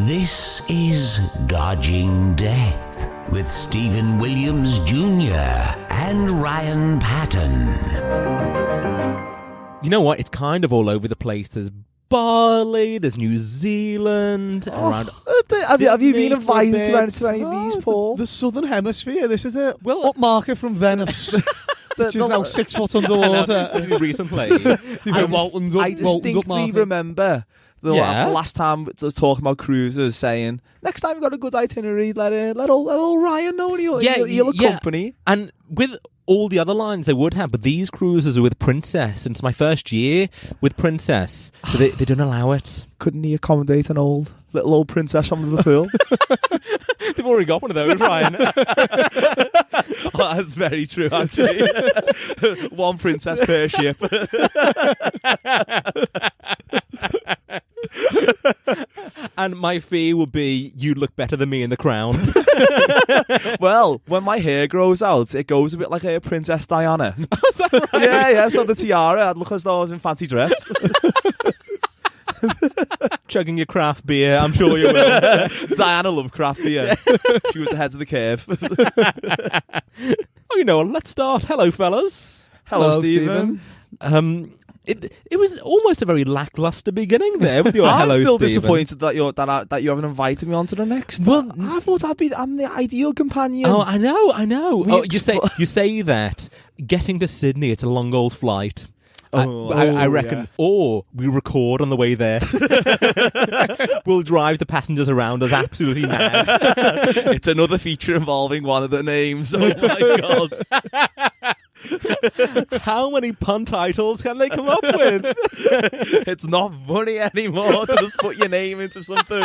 This is Dodging Death with Stephen Williams Jr. and Ryan Patton. You know what? It's kind of all over the place. There's Bali, there's New Zealand, around. Have you been Sydney for a invited bit. to any of these, Paul? The Southern Hemisphere. This is a Well, upmarket from Venice, which is now 6 foot underwater. Recently. Walton's I up distinctly market. remember the Yeah. last time we were talking about cruises, saying next time you've got a good itinerary, let old Ryan know, and he'll accompany. And with all the other lines they would have, but these cruises are with Princess, and it's my first year with Princess, so they don't allow it. Couldn't he accommodate an little old princess from Liverpool? They've already got one of those, Ryan. Oh, that's very true, actually. One princess per ship. And my fee would be, you look better than me in the crown. Well, when my hair grows out, it goes a bit like a Princess Diana. Is that right? Yeah, so the tiara, I'd look as though I was in fancy dress. Chugging your craft beer, I'm sure you will. Diana loved craft beer. She was ahead of the curve. Oh, you know what? Let's start. Hello, fellas. Hello, Stephen. It was almost a very lackluster beginning there with your I'm hello, still Stephen. disappointed that you haven't invited me onto the next. Well, I thought I'm the ideal companion. Oh, I know. We Oh, you say that. Getting to Sydney, it's a long old flight. I reckon. yeah. Or we record on the way there. We'll drive the passengers around us absolutely mad. It's another feature involving one of the names. Oh my god. How many pun titles can they come up with? It's not funny anymore to just put your name into something.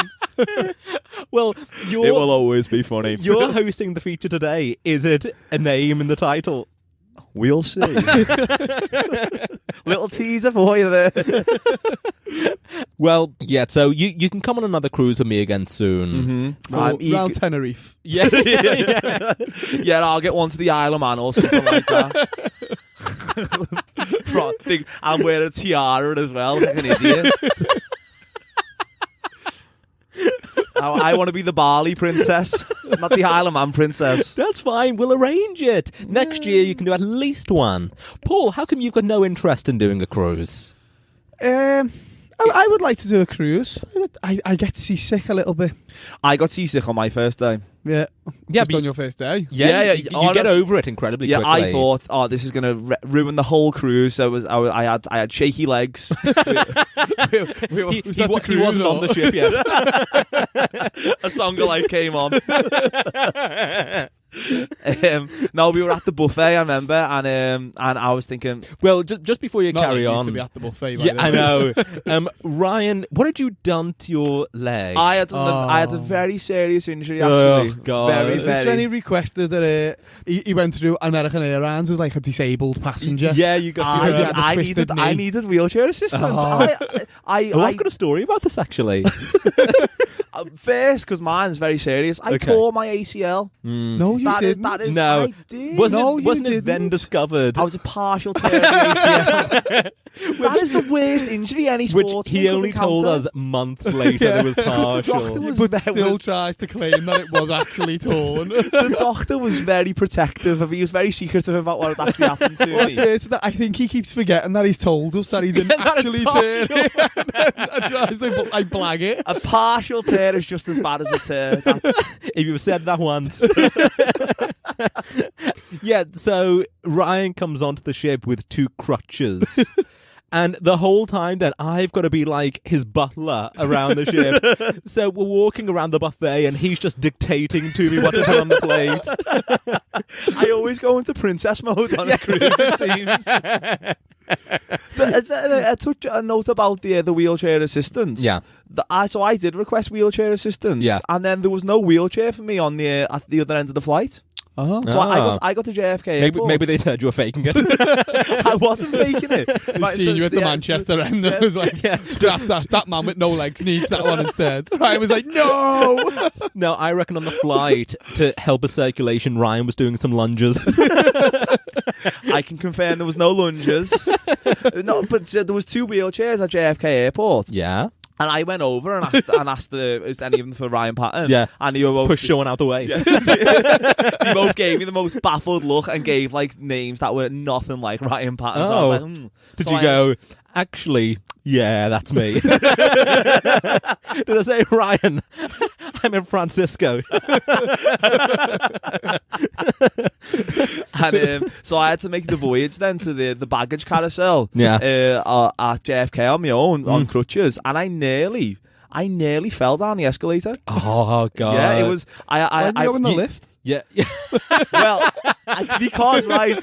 Well, It will always be funny. you're hosting the feature today. Is it a name in the title? We'll see. Little teaser for you there. Well, yeah, so you can come on another cruise with me again soon. Round Tenerife. Yeah. Yeah, I'll get one to the Isle of Man or something like that. I'm wearing a tiara as well, like an idiot. I want to be the Bali princess, not the Isle of Man princess. That's fine. We'll arrange it. Next year you can do at least one. Paul, how come you've got no interest in doing a cruise? I would like to do a cruise. I get seasick a little bit. I got seasick on my first day. Yeah. Yeah, Just but on your first day. Yeah, you get over it incredibly Yeah, quickly. I thought, this is going to ruin the whole cruise. So I had shaky legs. he wasn't on the ship yet. A song of life came on. No, we were at the buffet, I remember, and I was thinking, Well, just before you Not carry like you on. to be at the buffet. by Yeah, the I way. know. Ryan, what had you done to your leg? I had a very serious injury, Oh, actually. God. Very, Is this very. when he requested that he went through American Airlines as like a disabled passenger? Yeah, you got. Because you had the I twisted needed wheelchair assistance. Oh. I've got a story about this actually. First, because mine's very serious. I Okay. tore my ACL. No, you That is- didn't. that is- No. I did. Wasn't you it then didn't. discovered? I was a partial tear of the ACL. That is the worst injury any Which sportsman he could only told encounter. us months later Yeah. it was partial. was but there still was- tries to claim that it was actually torn. The doctor was very protective of. He was very secretive about what had actually happened to What's me. weird is that I think he keeps forgetting that he's told us that he didn't That is actually turn it. And tries to blag it. A partial tear is just as bad as a tear. If you've said that once. Yeah, so Ryan comes onto the ship with 2 crutches. And the whole time then I've got to be like his butler around the ship. So we're walking around the buffet and he's just dictating to me what to put on the plate. I always go into princess mode on a cruise, it seems. A note about the wheelchair assistance. Yeah. So I did request wheelchair assistance. Yeah. And then there was no wheelchair for me on at the other end of the flight. Oh. So I got to JFK airport. Maybe they heard you were faking it. I wasn't faking it. I've seen you at the Manchester end. I was like, that man with no legs needs that one instead. Ryan was like, no. No, I reckon on the flight, to help with circulation, Ryan was doing some lunges. I can confirm there was no lunges. No, but there was 2 wheelchairs at JFK airport. Yeah. And I went over and asked is any of them for Ryan Patton? Yeah. And you both Push Sean out the way. They both gave me the most baffled look and gave like names that were nothing like Ryan Patton. So I was like, Did So you I- go, actually, yeah, that's me? Did I say, Ryan, I'm in Francisco? And so I had to make the voyage then to the baggage carousel Yeah. at JFK on my own on crutches, and I nearly fell down the escalator. Oh, God. Yeah, it was. Why did you go in the lift? Yeah. Well, because right,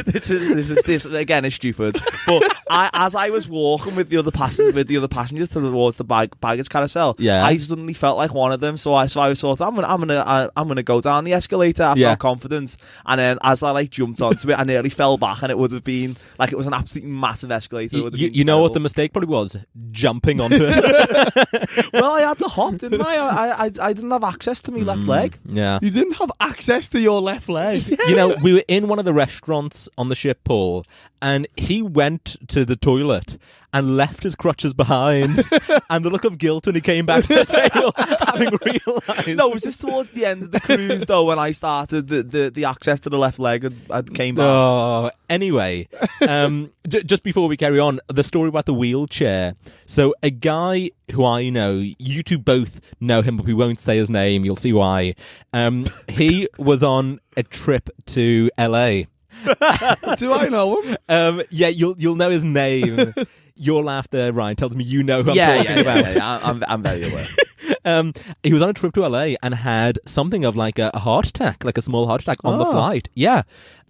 this again is stupid. But as I was walking with the other passengers towards the baggage carousel, Yeah. I suddenly felt like one of them. So I was sort of I'm gonna go down the escalator. I felt confident, and then as I like jumped onto it, I nearly fell back, and it would have been like it was an absolutely massive escalator. It would have been You know what the terrible. mistake probably was? Jumping onto it. Well, I had to hop, didn't I? I didn't have access to my left leg. Yeah. You didn't have access to your left leg. You know, we were in one of the restaurants on the ship, Paul, and he went to the toilet and left his crutches behind. And the look of guilt when he came back to the table, having realised. No, it was just towards the end of the cruise, though, when I started the access to the left leg had came back. Oh, anyway, just before we carry on, the story about the wheelchair. So a guy who I know, you two both know him, but we won't say his name. You'll see why. He was on a trip to LA. Do I know him? Yeah, you'll know his name. Your laugh there, Ryan, tells me you know who I'm talking about. Yeah. I'm very aware. He was on a trip to LA and had something of like a heart attack, like a small heart attack on the flight. Yeah.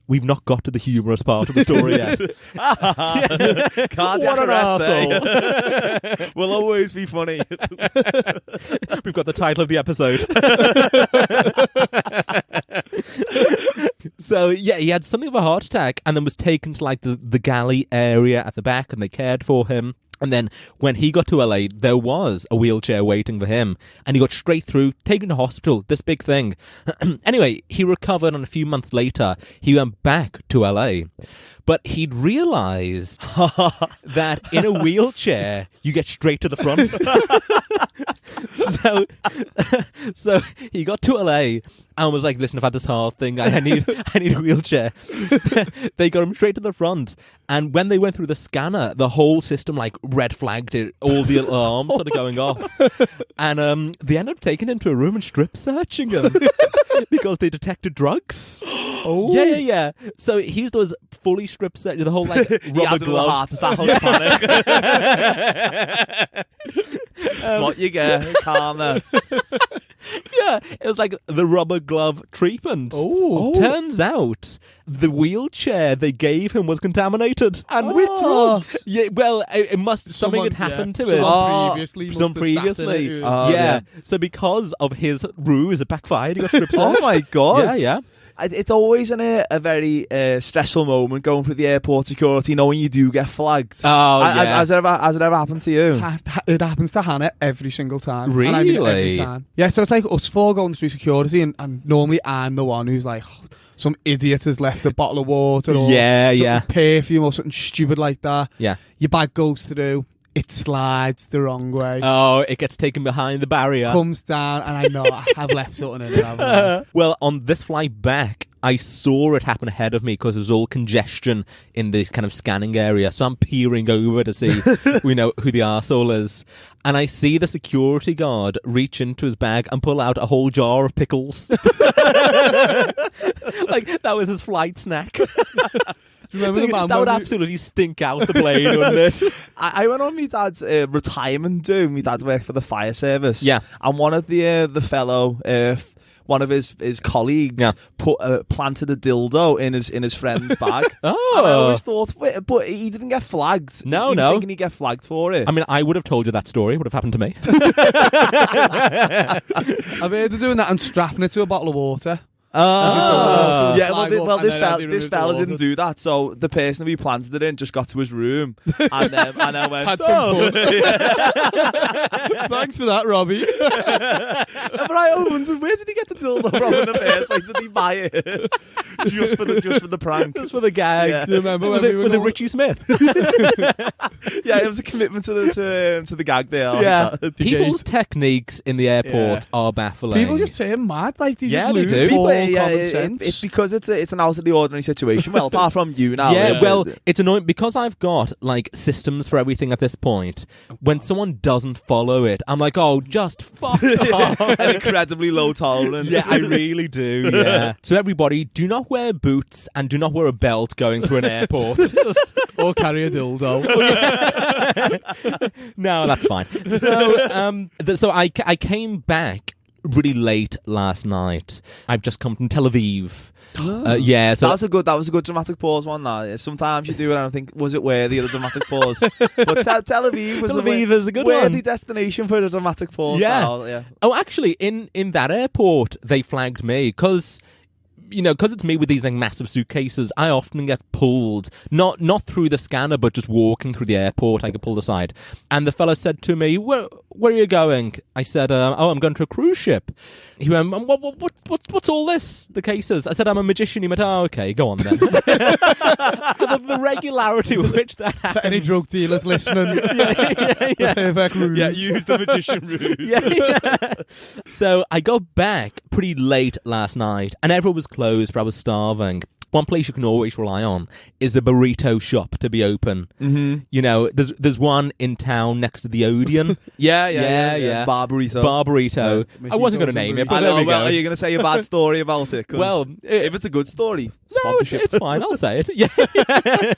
We've not got to the humorous part of the story yet. Cardiac What an arrest, arsehole. eh? Will always be funny. We've got the title of the episode. So, yeah, he had something of a heart attack and then was taken to like the galley area at the back, and they cared for him. And then when he got to LA, there was a wheelchair waiting for him, and he got straight through, taken to hospital, this big thing. Anyway, he recovered, and a few months later, he went back to LA. But he'd realised that in a wheelchair, you get straight to the front. So he got to LA and was like, listen, I've had this hard thing. I need a wheelchair. They got him straight to the front. And when they went through the scanner, the whole system like red flagged it. All the alarms started going off. And they ended up taking him to a room and strip searching him because they detected drugs. Oh. Yeah. So he was fully strip searched, the whole like rubber glove. Heart attack on the panic. That's what you get, karma. Yeah, it was like the rubber glove treatment. Oh. Turns out the wheelchair they gave him was contaminated. And with drugs. Yeah, well, it must something had happened to it. Some previously. Oh, yeah. So because of his ruse, it backfired. He got strip searched. Oh my god. Yeah. It's always a very stressful moment going through the airport security, knowing you do get flagged. Oh, yeah. Has it ever happened to you? It happens to Hannah every single time. Really? And I mean every time. Yeah, so it's like us four going through security, and normally I'm the one who's like, oh, some idiot has left a bottle of water or Yeah. perfume or something stupid like that. Yeah. Your bag goes through, it slides the wrong way, Oh, it gets taken behind the barrier. comes down, and I know I've left something in it, haven't I? Well, on this flight back, I saw it happen ahead of me because there was all congestion in this kind of scanning area. So I'm peering over to see, who the arsehole is. And I see the security guard reach into his bag and pull out a whole jar of pickles. Like, that was his flight snack. Remember the man that would when we- absolutely stink out the plane, wouldn't it? I went on my dad's retirement do. My dad worked for the fire service. Yeah. And one of the fellow, one of his colleagues, planted a dildo in his friend's bag. Oh. And I always thought, but he didn't get flagged. No, he was no. thinking he'd get flagged for it. I mean, I would have told you that story. It would have happened to me. I've heard of doing that and strapping it to a bottle of water. Oh. Yeah, Flag well, up, this and then fella, they this remove fella the didn't water. do that. So the person who he planted it in just got to his room and I went, Had some fun. Thanks for that, Robbie. But I wondered, where did he get the dildo from in the first place? Did he buy it just for the prank? Just for the gag. Yeah. Do you remember Was when it, we were was it going- Richie Smith? Yeah, it was a commitment to the gag there. I Yeah. like that. People's techniques in the airport are baffling. People just turn mad, like they Yeah, just they lose do. all Yeah, common it- sense. It's because it's an out of the ordinary situation. Well, apart from you now. Yeah, well, it's annoying because I've got like systems for everything at this point. When someone doesn't follow it, I'm like, oh, just fuck off. an incredibly low tolerance. Yeah, I really do. Yeah. So everybody, do not wear boots and do not wear a belt going through an airport. Just- or carry a dildo. no, that's fine. So, so I came back really late last night. I've just come from Tel Aviv. Yeah, so that was a good dramatic pause one. That sometimes you do it and I think, was it worthy of the dramatic pause? But Tel Aviv was Tel Aviv is a good worthy one. destination for a dramatic pause. Yeah. Now, yeah. Oh, actually, in that airport, they flagged me because, because it's me with these like massive suitcases. I often get pulled, not through the scanner, but just walking through the airport. I get pulled aside, and the fellow said to me, "Where are you going?" I said, "Oh, I'm going to a cruise ship." He went, "What's all this? The cases?" I said, "I'm a magician." He went, "Oh, okay, go on then." the regularity with which that happens. Any drug dealers listening? yeah. Perfect ruse. Yeah, use the magician ruse. Yeah. So I got back pretty late last night, and everyone was closed, but I was starving. One place you can always rely on is a burrito shop to be open. Mm-hmm. There's one in town next to the Odeon. Yeah. Bar burrito. Bar burrito. Right. I wasn't going to name it, but I there know, we go. well, are you going to say a bad story about it? 'Cause Well, if it's a good story, no, sponsorship. it's fine. I'll say it. Yeah.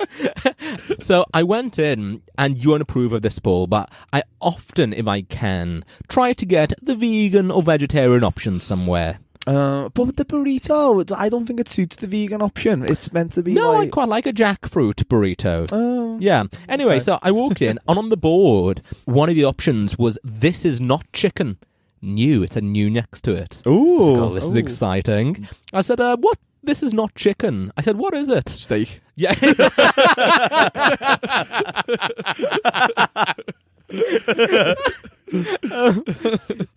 So I went in, and you won't approve of this, Paul, but I often, if I can, try to get the vegan or vegetarian option somewhere. But with the burrito, I don't think it suits the vegan option. It's meant to be No, I like... quite like a jackfruit burrito. Oh. Yeah. Anyway, Okay. so I walked in, and on the board, one of the options was "This is not chicken." New. It said "new" next to it. Ooh. I was like, oh, this is exciting. I said, "What? This is not chicken." I said, "What is it?" Steak. Yeah.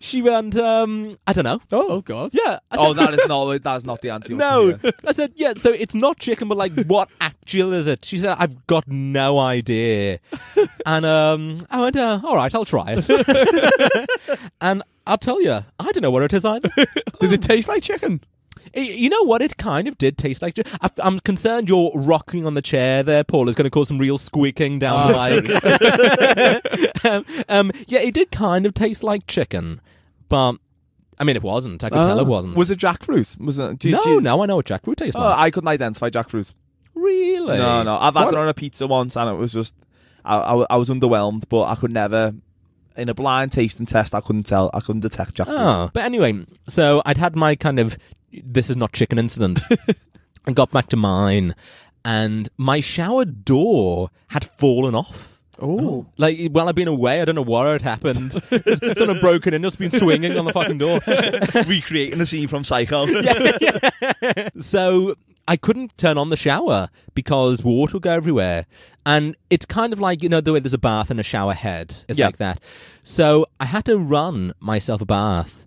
She went, I don't know. Oh God. Yeah. I said, That's not the answer. no. I said, yeah, so it's not chicken, but like, what actually is it? She said, I've got no idea. And I went, all right, I'll try it. And I'll tell you, I don't know what it is either. Did it taste like chicken? You know what? It kind of did taste like. I'm concerned you're rocking on the chair there, Paul. Is going to cause some real squeaking down the mic. Yeah, it did kind of taste like chicken, but I mean, it wasn't. I could tell it wasn't. Was it jackfruit? Was it? No, I know what jackfruit tastes Oh, like. I couldn't identify jackfruit. Really? No. I've had What? it on a pizza once, and it was just I was underwhelmed. But I could never, in a blind tasting test, I couldn't tell. I couldn't detect jackfruit. Oh, but anyway, so I'd had my kind of "this is not chicken" incident. I got back to mine, and my shower door had fallen off. Oh. Like, while I've been away, I don't know what had happened. Someone broken in, just been swinging on the fucking door. Recreating a scene from Psycho. Yeah. So I couldn't turn on the shower because water would go everywhere. And it's kind of like, the way there's a bath and a shower head. It's Yeah. like that. So I had to run myself a bath.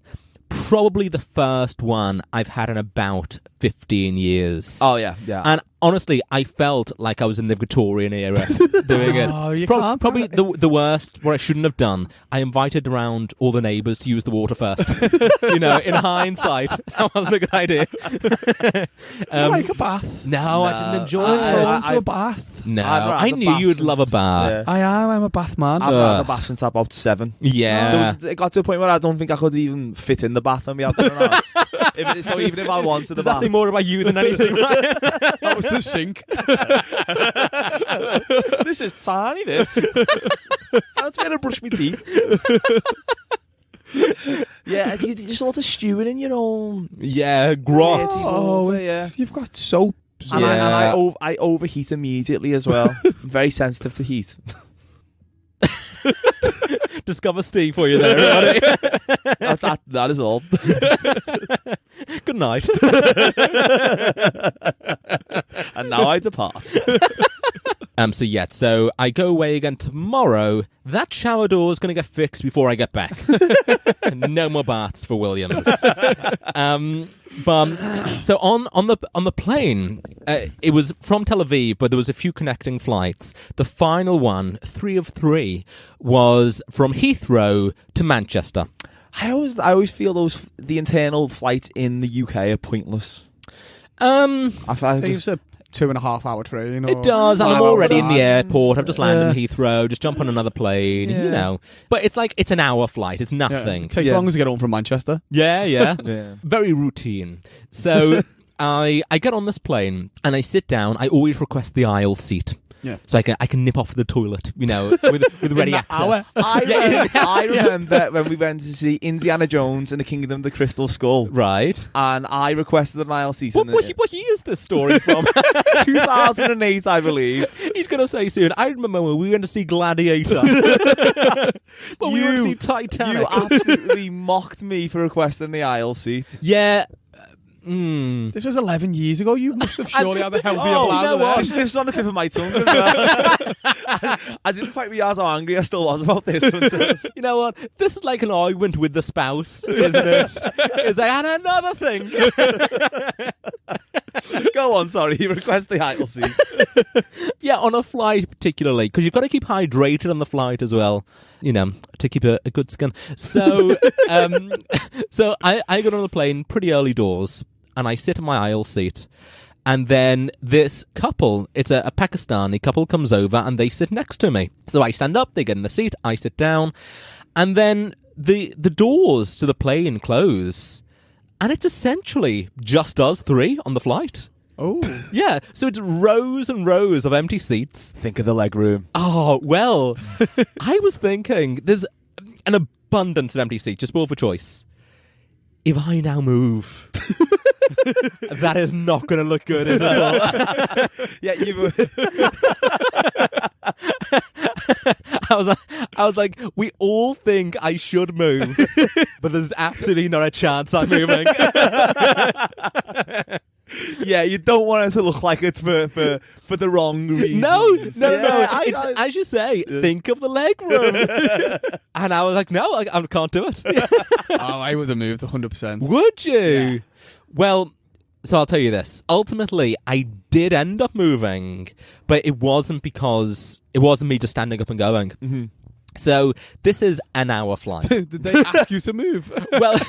Probably the first one I've had in about 15 years. Oh yeah. And honestly, I felt like I was in the Victorian era doing it. Oh, you can't. Probably the worst, what I shouldn't have done. I invited around all the neighbours to use the water first. In hindsight, that wasn't a good idea. Like a bath. No, I didn't enjoy Going it. to a bath. No, I'd rather I knew bath you would love a since- bath. yeah. I am. I'm a bath man. I've had a Ugh. bath since about 7. Yeah. It got to a point where I don't think I could even fit in the bath and be out there. So even if I wanted the Does that bath, say more about you than anything? Right? That was the sink. this is tiny. This. That's where I brush my teeth. Yeah, you just sort of stew it in your own. Yeah, grot. Oh, You've got soap. And, Yeah. I overheat immediately as well. I'm very sensitive to heat. Discover Steve for you there, everybody. that is all. Good night. And now I depart. So I go away again tomorrow. That shower door is going to get fixed before I get back. No more baths for Williams. So on the plane, it was from Tel Aviv, but there was a few connecting flights. The final one, 3 of 3, was from Heathrow to Manchester. I always feel the internal flights in the UK are pointless. Saves a 2.5 hour train. It does. I'm already in the airport. I've just landed in Heathrow. Just jump on another plane. Yeah. You know. But it's like it's an hour flight. It's nothing. It takes long to get home from Manchester. Yeah. Yeah. Very routine. So I get on this plane and I sit down. I always request the aisle seat. Yeah. So I can nip off to the toilet, with ready access. I remember when we went to see Indiana Jones and the Kingdom of the Crystal Skull. Right. And I requested an aisle seat. What year is this story from? 2008, I believe. He's going to say soon. I remember when we went to see Gladiator. But we went to see Titanic. You absolutely mocked me for requesting the aisle seat. Yeah. This was 11 years ago. You must have surely had a healthier bladder there. This was on the tip of my tongue as well. I didn't quite realise how angry I still was about this. You know what? This is like an argument with the spouse, isn't it? It's like, and another thing. Go on, sorry. You request the aisle seat. Yeah, on a flight particularly, because you've got to keep hydrated on the flight as well, to keep a good skin. So, so I got on the plane pretty early doors, and I sit in my aisle seat. And then this couple, it's a Pakistani couple, comes over and they sit next to me. So I stand up, they get in the seat, I sit down, and then the doors to the plane close, and it's essentially just us 3 on the flight. Oh. Yeah, so it's rows and rows of empty seats. Think of the leg room. Oh, well, I was thinking there's an abundance of empty seats, just spoiled for choice. If I now move, that is not going to look good, is it? Yeah, you. I was like, we all think I should move, but there's absolutely not a chance I'm moving. Yeah, you don't want it to look like it's for the wrong reasons. No. Yeah, It's, as you say, think of the leg room. And I was like, no, I can't do it. I would have moved 100%. Would you? Yeah. Well, so I'll tell you this. Ultimately, I did end up moving, but it wasn't because it wasn't me just standing up and going. Mm-hmm. So this is an hour flight. Did they ask you to move? Well,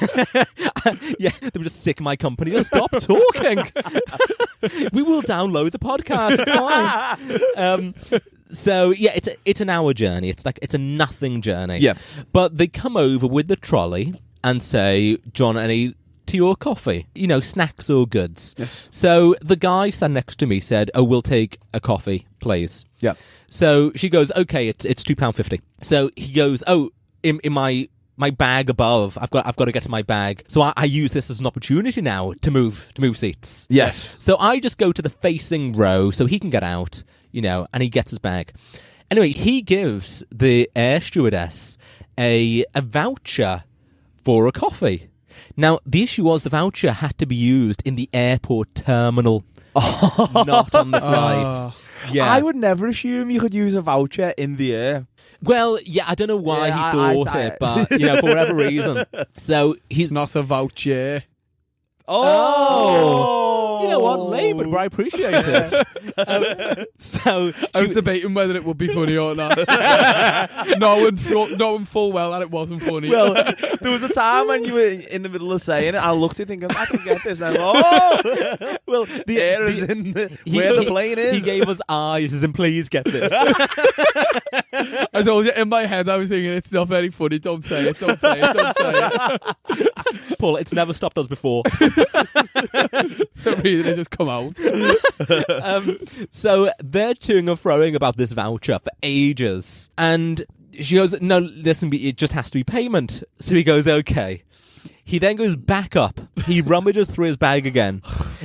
yeah, they were just sick of my company. Just stop talking. We will download the podcast. It's fine. So yeah, it's an hour journey. It's a nothing journey. Yeah. But they come over with the trolley and say, "John, any tea or coffee? Snacks or goods." Yes. So the guy sat next to me said, "Oh, we'll take a coffee, please." Yeah. So she goes, "Okay, it's £2.50. So he goes, "Oh, in my bag above, I've got to get to my bag." So I use this as an opportunity now to move seats. Yes. So I just go to the facing row so he can get out, and he gets his bag. Anyway, he gives the air stewardess a voucher for a coffee. Now, the issue was the voucher had to be used in the airport terminal, not on the flight. Yeah. I would never assume you could use a voucher in the air. Well, yeah, I don't know why he thought it, but, for whatever reason. So he's... It's not a voucher. Oh! You know what? Lame, but I appreciate it. So I was debating whether it would be funny or not. knowing full well that it wasn't funny. Well, there was a time when you were in the middle of saying it, I looked at it thinking, I can get this. And I went, well, the air is in where the plane is. He gave us eyes as in, please get this. I told you, in my head, I was thinking, it's not very funny. Don't say it. Don't say it. Don't say it. Paul, it's never stopped us before. Really, they just come out. So they're toing and froing about this voucher for ages. And she goes, "No, listen, it just has to be payment." So he goes, "Okay." He then goes back up. He rummages through his bag again.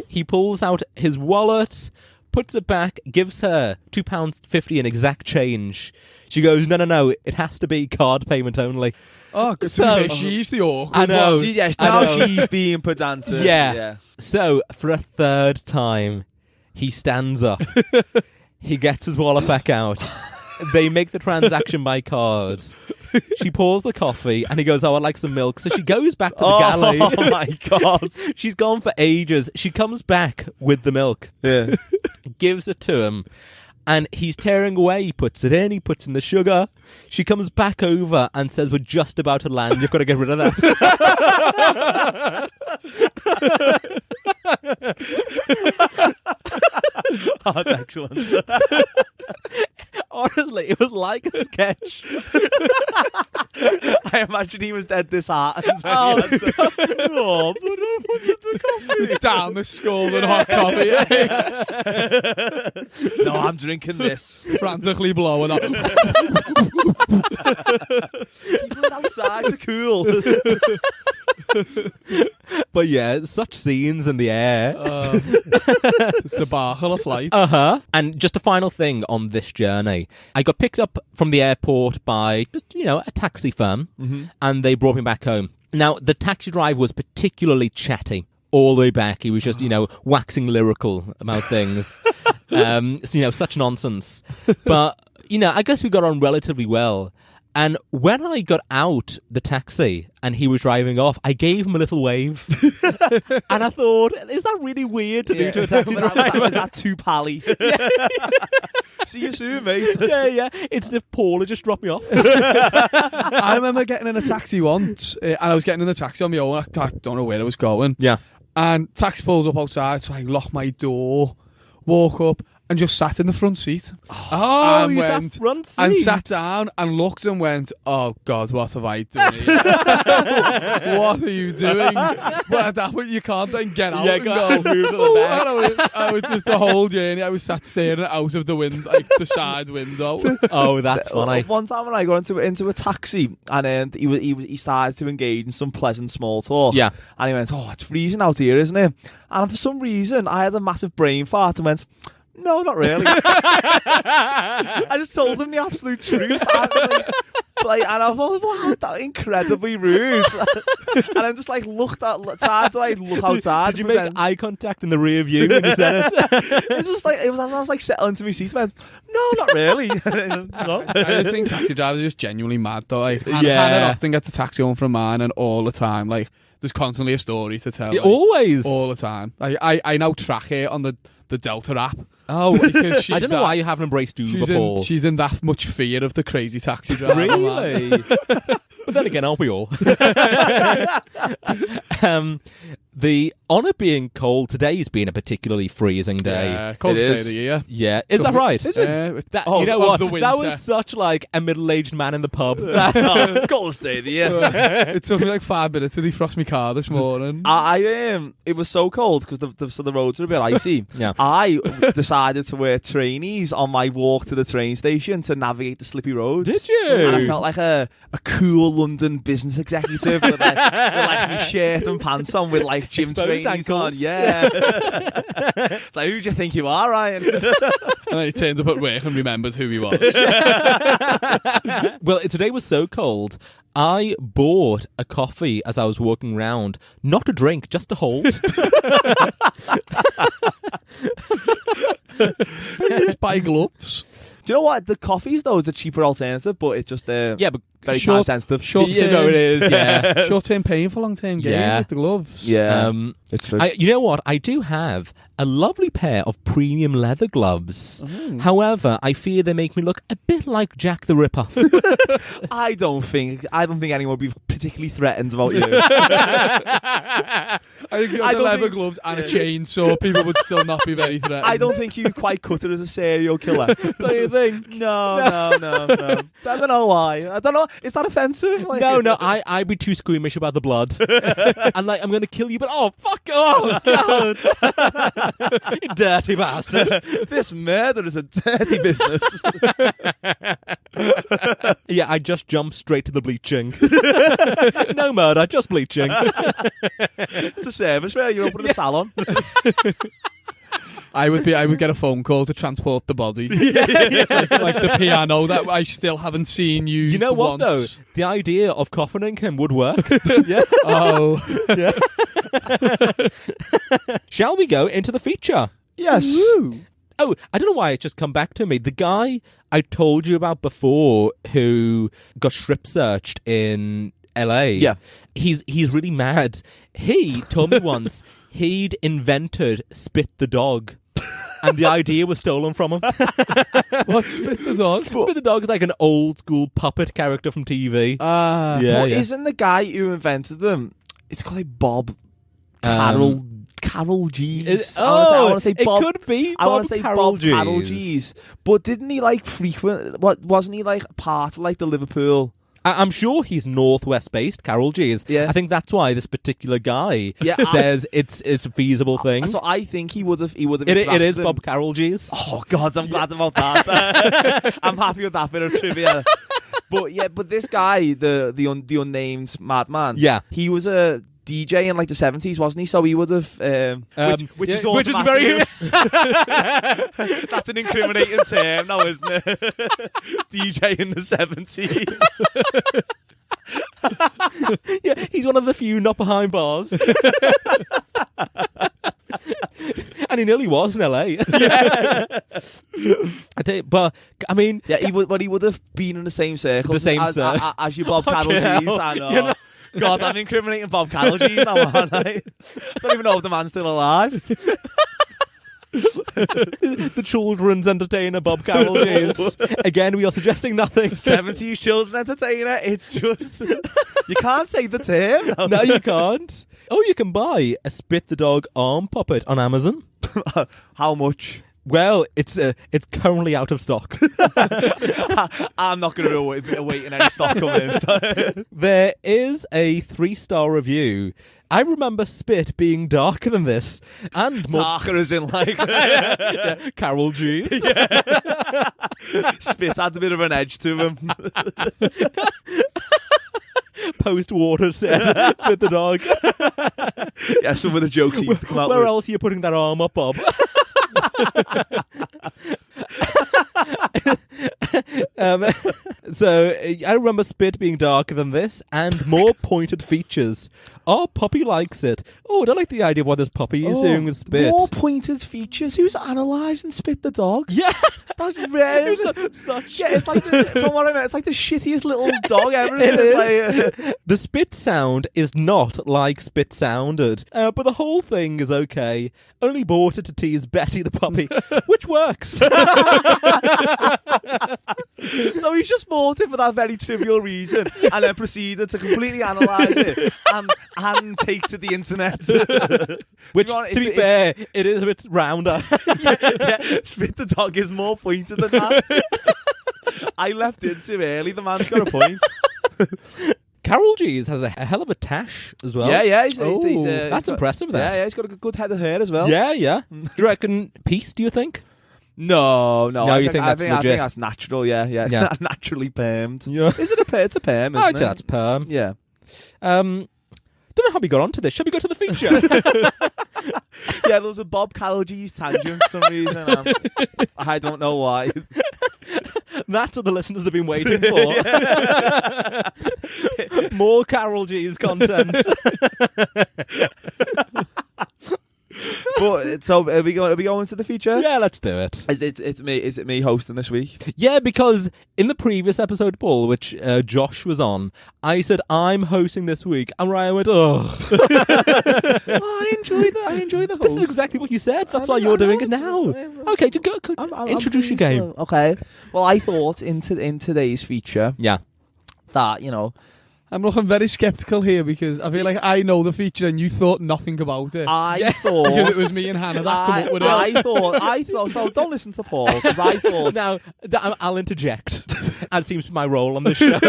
He pulls out his wallet, puts it back, gives her £2.50 in exact change. She goes, no, it has to be card payment only. Oh, good. So- She's the awkward I know. one. Now she's being pedantic. Yeah. So, for a third time, he stands up. He gets his wallet back out. They make the transaction by card. She pours the coffee, and he goes, I'd like some milk. So she goes back to the galley. Oh my God. She's gone for ages. She comes back with the milk, Yeah. gives it to him, and he's tearing away. He puts it in, he puts in the sugar. She comes back over and says, we're just about to land. You've got to get rid of that. Oh, that's excellent. Honestly, it was like a sketch. I imagine he was dead disheartened. When Oh, he had to, oh, but I wanted the coffee. Just down the scalding hot coffee. No, I'm drinking this. Frantically blowing up. People outside to cool. But yeah, such scenes in the air. Debacle of flight. And just a final thing on this journey. I got picked up from the airport by, just, a taxi firm, and they brought me back home. Now, the taxi driver was particularly chatty all the way back. He was just, waxing lyrical about things. Such nonsense. But, I guess we got on relatively well. And when I got out the taxi and he was driving off, I gave him a little wave. And I thought, is that really weird to do to a taxi driver? Was that too pally? See you soon, mate. Yeah. It's as if Paul had just dropped me off. I remember getting in a taxi once, and I was getting in a taxi on my own. I don't know where I was going. Yeah. And taxi pulls up outside, so I lock my door, walk up, and just sat in the front seat. Oh, And you went- sat front seat. And sat down and looked and went, oh God, what have I done here? What are you doing? But that way you can't then get out and go. Move to the "Oh," back. and I was just the whole journey. I was sat staring out of the window, like the side window. Oh, that's funny. One time when I got into a taxi and he started to engage in some pleasant small talk. Yeah. And he went, oh, it's freezing out here, isn't it? And for some reason, I had a massive brain fart and went, no, not really. I just told him the absolute truth. And I thought, wow, that's incredibly rude. And I just tried to look outside. Did you make eye contact in the rear view when you said it? It's just like, I was like settling to my seat. I went, no, not really. No. I just think taxi drivers are just genuinely mad though. Like, Yeah. Hannah often gets a taxi home from mine, and all the time, like, there's constantly a story to tell. Like, Always. all the time. I now track it on the Delta app. Oh, Because she's I don't know that- why you haven't embraced Uber, Paul. She's in that much fear of the crazy taxi driver. man. Really? But then again, aren't we all? The on it being cold, today's been a particularly freezing day. Yeah, cold It day is. of the year. Yeah, is that right? Is it? That, Oh, you know of what? the That winter. was such like a middle-aged man in the pub. Coldest day of the year. It took me like 5 minutes to defrost my car this morning. It was so cold because the roads are a bit icy. Yeah. I decided to wear trainees on my walk to the train station to navigate the slippy roads. Did you? And I felt like a cool London business executive with like my shirt and pants on with like gym Exposed trainees on. ankles. Yeah. It's like, who do you think you are, Ryan? And then he turned up at work and remembered who he was. Well, today was so cold. I bought a coffee as I was walking around, not to drink, just to hold. Just buy gloves. Do you know what? The coffees, though, is a cheaper alternative, but it's just Yeah, but very Short- time sensitive. short- you know it is. Yeah. Short-term pain for long-term gain Yeah. with the gloves. Yeah. It's true. you know what? I do have a lovely pair of premium leather gloves. However, I fear they make me look a bit like Jack the Ripper. I don't think anyone would be particularly threatened about you. I think if you I had the don't leather think- gloves and a chainsaw, people would still not be very threatened. I don't think you'd quite cut it as a serial killer. Don't you think? No. I don't know why. I don't know. Is that offensive? Like, No, I'd be too squeamish about the blood. And like, I'm going to kill you, but oh, fuck, oh, God. You dirty bastard. This murder is a dirty business. Yeah, I just jumped straight to the bleaching. No murder, just bleaching. It's a service where you open a salon. I would get a phone call to transport the body. Like the piano that I still haven't seen used. You know what once. though? The idea of coffining him would work. Yeah. Oh, Shall we go into the feature? Yes. Oh, I don't know why it's just come back to me. The guy I told you about before who got strip searched in LA. Yeah. He's really mad. He told me once he'd invented Spit the Dog. And the idea was stolen from him. what's Spit the Dog? Spit the Dog is like an old school puppet character from TV. Ah, Yeah, But yeah. isn't the guy who invented them? It's called like Bob Carol G's. I want to say Bob. It could be. I want to say Bob Carol G's. G's. But didn't he like frequent? Wasn't he like part of like the Liverpool? I'm sure he's Northwest based, Carol G's. Yeah. I think that's why this particular guy Yeah, says it's a feasible thing. So I think he would have. It is interacted them. Bob Carol G's. Oh God, I'm glad about that. I'm happy with that bit of trivia. But this guy, the unnamed madman. Yeah. he was a DJ in like the 70s, wasn't he? So he would have. Which is very. That's an incriminating term, now, isn't it? DJ in the 70s. Yeah, he's one of the few not behind bars. And he nearly was in LA. Yeah. I tell you, but I mean, Yeah, he would have been in the same circle. The same as, circle. as your Bob Carol Okay. G's. I know. You know- God, I'm incriminating Bob Carol G's now, aren't I? Don't even know if the man's still alive. the children's entertainer Bob Carol G's. Again, we are suggesting nothing. 70s children entertainer. It's just you can't say the term. No, you can't. Oh, you can buy a Spit the Dog arm puppet on Amazon. How much? Well, it's currently out of stock. I'm not going to be waiting any stock coming in. There is a 3-star review. I remember Spit being darker than this and more Darker as in like Carol G's. Spit had a bit of an edge to him. Post-water said Spit the Dog. Yeah, some of the jokes he used to come out Where with. else are you putting that arm up, Bob? So I remember Spit being darker than this and more pointed features. Our puppy likes it. Oh, I don't like the idea of what this puppy is doing with Spit. More pointed features. Who's analysing Spit the Dog? Yeah, That's rare. Who's got such. Yeah, it's like from what I meant, it's like the shittiest little dog ever. It It's is. The Spit sound is not like Spit sounded, but the whole thing is okay. Only bought it to tease Betty the puppy, which works. So he's just bought it for that very trivial reason, and then proceeded to completely analyse it and take to the internet. Which, To be honest, to be fair, it is a bit rounder. yeah, Spit the Dog is more pointed than that. I left in too early. The man's got a point. Carol G's has a hell of a tash as well. Yeah, he's Oh, he's that's got- impressive. That. Yeah, he's got a good head of hair as well. Yeah. Do you reckon peace? Do you think? No. No, I you think that's I legit? think that's natural. Yeah. Yeah. Naturally permed. Yeah. Is it a perm? It's a perm. Isn't I'd say it? that's perm. Yeah. Don't know how we got onto this. Shall we go to the feature? Yeah, there was a Bob Carol G's tangent for some reason. I don't know why. That's what the listeners have been waiting for. More Carol G's content. But so are we going to the feature? Yeah, let's do it. Is it me hosting this week? Yeah, because in the previous episode, Paul, which Josh was on, I said I'm hosting this week, and Ryan went, "Ugh." I enjoy the This is exactly what you said. That's why you're doing it now. Okay, go. Introduce your game. Okay. Well, I thought in today's feature Yeah. that I'm looking very sceptical here because I feel like I know the feature and you thought nothing about it. I thought Because it was me and Hannah that come up with it. I thought. So don't listen to Paul because I thought. Now, I'll interject, as seems to be my role on this show.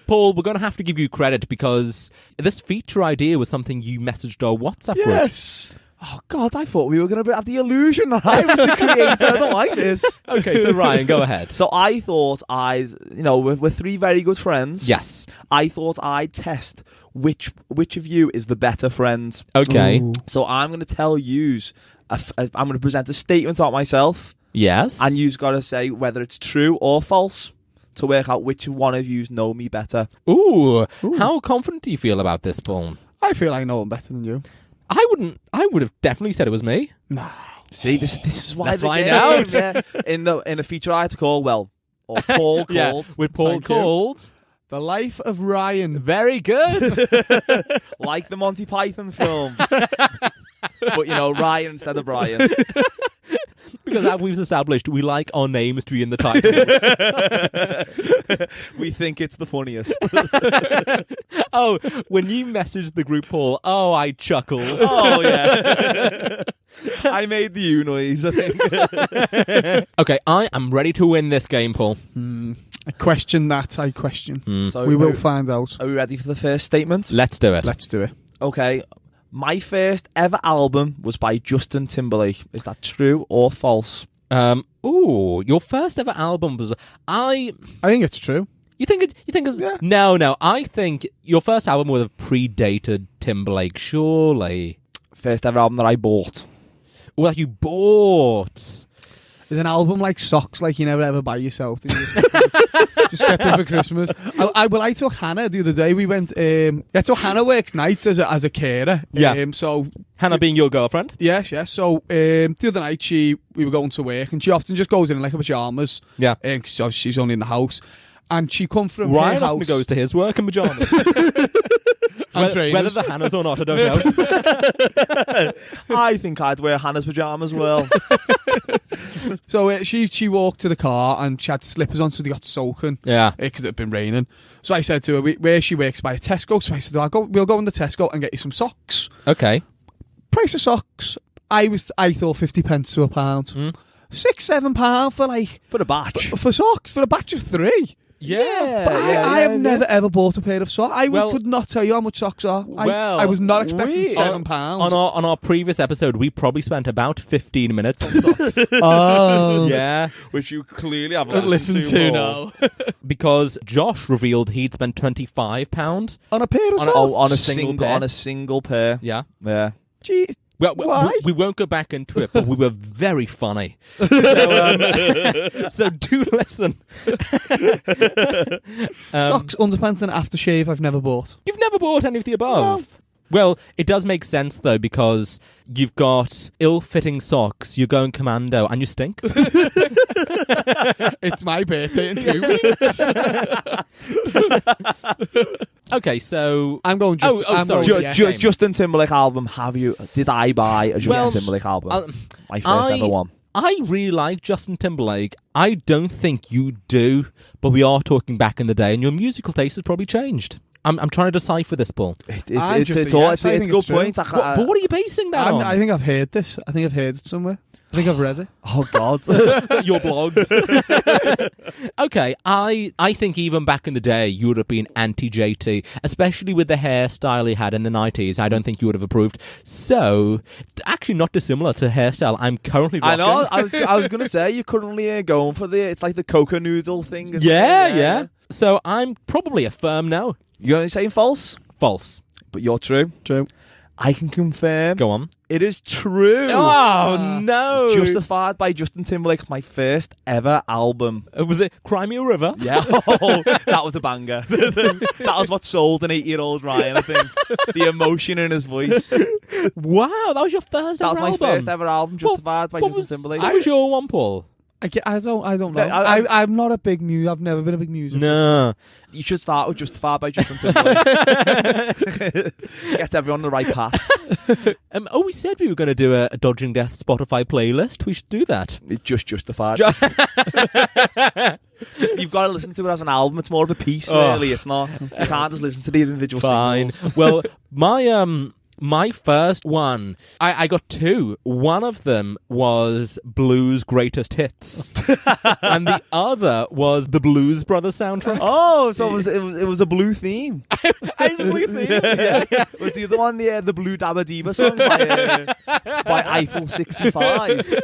Paul, we're going to have to give you credit because this feature idea was something you messaged our WhatsApp group. Yes. Oh God! I thought we were going to have the illusion that I was the creator. I don't like this. Okay, so Ryan, go ahead. So I thought we're three very good friends. Yes. I thought I'd test which of you is the better friend. Okay. So I'm going to tell yous I'm going to present a statement about myself, Yes. and you've got to say whether it's true or false to work out which one of you know me better. Ooh. How confident do you feel about this, Paul? I feel I know him better than you. I would have definitely said it was me. No. See, this is why Let's the find game, out. yeah. In a feature I had to call, or Paul called. With Paul Thank you. called. The Life of Ryan. Very good. Like the Monty Python film. But, Ryan instead of Brian. Because as we've established, we like our names to be in the titles. We think it's the funniest. Oh, when you messaged the group, Paul, I chuckled. Oh, yeah. I made the U noise, I think. Okay, I am ready to win this game, Paul. I question that. I question. So We will find out. Are we ready for the first statement? Let's do it. Let's do it. Okay. My first ever album was by Justin Timberlake. Is that true or false? Your first ever album was... I think it's true. You think it's... Yeah. No. I think your first album would have predated Timberlake, surely. First ever album that I bought. Well, you bought... Is an album like socks, like you never ever buy yourself? Do you just get them for Christmas. I took Hannah the other day. We went. So Hannah works nights as a carer. Yeah. So Hannah being your girlfriend? yes. So the other night we were going to work, and she often just goes in like her pajamas. Yeah. Because she's only in the house, and she come from Ryan her often house. goes to his work in pyjamas. and Whether trainers. the Hannah's or not, I don't know. I think I'd wear Hannah's pajamas well. So she walked to the car and she had slippers on, so they got soaking. Yeah. Because it had been raining. So I said to her, where she works by a Tesco. So I said, we'll go in the Tesco and get you some socks. Okay. Price of socks, I thought 50 pence to a pound. £6-7 for like For a batch. for socks for a batch of 3. Yeah. But I have never ever bought a pair of socks. I Well- could not tell you how much socks are. Well, I was not expecting we- £7. On our previous episode, we probably spent about 15 minutes on socks. Oh, Yeah. Which you clearly haven't listen to now. Because Josh revealed he'd spent £25. On a pair of socks. On a single pair. On a single pair. Yeah. Yeah. Gee, Well, Why? we won't go back into it, but we were very funny. So do listen. socks, underpants, and aftershave I've never bought. You've never bought any of the above. Well, it does make sense, though, because you've got ill-fitting socks, you're going commando, and you stink. It's my birthday in 2 weeks. Okay, so... I'm going. Oh, I'm sorry. going yes. Justin Timberlake album. Did I buy a Justin Well, Timberlake album? I'll- My first ever one. I really like Justin Timberlake. I don't think you do, but we are talking back in the day, and your musical taste has probably changed. I'm trying to decipher this, Paul. It's I'm a just a good yes, I think it's point. true. But what are you basing that on? I think I've heard this. I think I've heard it somewhere. I think I've read it. Oh God. Your blogs. Okay, I think even back in the day you would have been anti-JT, especially with the hairstyle he had in the 90s. I don't think you would have approved. So, actually not dissimilar to hairstyle I'm currently I rocking. know. I was gonna say you're currently going for it's like the cocoa noodle thing. Isn't Yeah, it? yeah. So I'm probably a firm no. You're only saying false, False. but you're true. True. I can confirm. Go on. It is true. Oh, no. Justified by Justin Timberlake, my first ever album. Was it Crimea River? Yeah, that was a banger. That was what sold an 8-year-old Ryan, I think. The emotion in his voice. Wow, that was your first That ever was my album. first ever album, Justified by What Justin was, Timberlake. what was your one, Paul? I don't know. No, I'm not a big music. I've never been a big music. No. You should start with Justified by Justin Timberlake. Get everyone on the right path. We said we were going to do a Dodging Death Spotify playlist. We should do that. It's just Justified. You've got to listen to it as an album. It's more of a piece, really. It's not. You can't just listen to the individual Fine. singles. Well, my first one, I got two. One of them was Blues Greatest Hits, and the other was the Blues Brothers soundtrack. Oh, so it was a blue theme. I believe Yeah. Was the other one the Blue Dabba Diva song by Eiffel 65?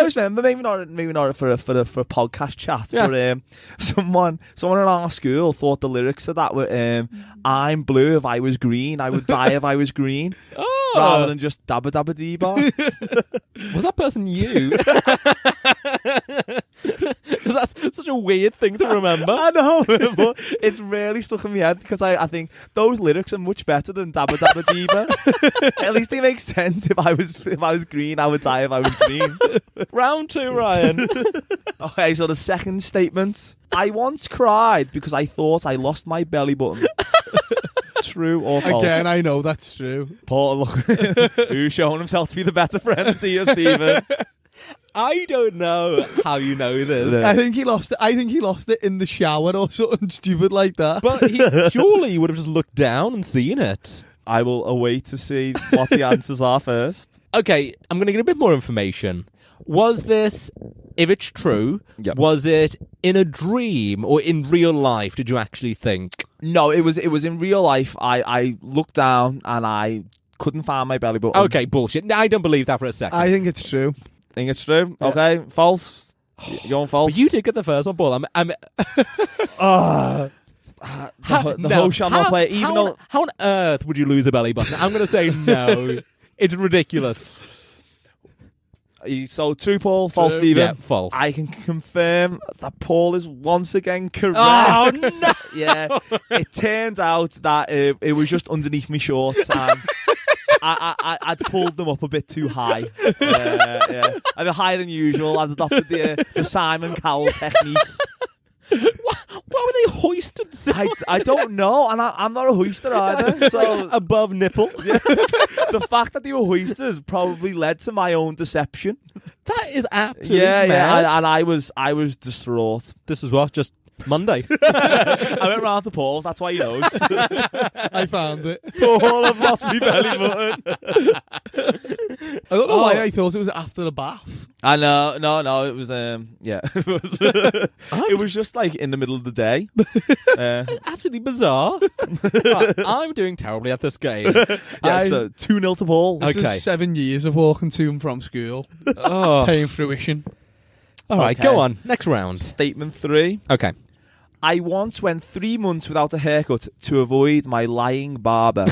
I always remember, maybe not for a podcast chat, Yeah. but someone in our school thought the lyrics of that were "I'm blue if I was green, I would die if I was green," Oh, rather than just "dabba dabba dee bar." was that person you? 'Cause that's such a weird thing to remember. I know, but it's really stuck in my head because I think those lyrics are much better than "dabba dabba dee bar." At least they make sense. If I was green, I would die if I was green. Round 2, Ryan. Okay, so the second statement. I once cried because I thought I lost my belly button. True or false? Again, I know that's true. Paul, look, who's showing himself to be the better friend to you, Stephen? I don't know how you know this. Yeah. I think he lost it. I think he lost it in the shower or something stupid like that. But surely you would have just looked down and seen it. I will await to see what the answers are first. Okay, I'm going to get a bit more information. Was this, if it's true, Yep. was it in a dream or in real life? Did you actually think? No, it was in real life. I looked down and I couldn't find my belly button. Okay, bullshit. No, I don't believe that for a second. I think it's true. Think it's true? Yeah. Okay, false. You're going false? But you did get the first one, Paul. The host shall not play, even though... How on earth would you lose a belly button? I'm going to say no. It's ridiculous. So true, Paul. False, Stephen. Yeah, false. I can confirm that Paul is once again correct. Oh, no! Yeah, it turns out that it was just underneath my shorts and I'd pulled them up a bit too high. Yeah. I mean, higher than usual. I'd adopted the Simon Cowell technique. Why were they hoisted so I don't know, and I'm not a hoister either. So above nipple? yeah, the fact that they were hoisters probably led to my own deception. That is absolutely Yeah, mad. and I was distraught. This is what? Just Monday. I went round to Paul's. That's why he knows. I found it. Paul, I've lost my belly button. I don't know why I thought it was after the bath. I know, no, it was yeah, it was just like in the middle of the day. Absolutely bizarre. Right, I'm doing terribly at this game. Yeah, so 2-0 to Paul. This Okay. is 7 years of walking to and from school, Oh. paying fruition. All right, Okay. go on. Next round. Statement 3. Okay. I once went 3 months without a haircut to avoid my lying barber.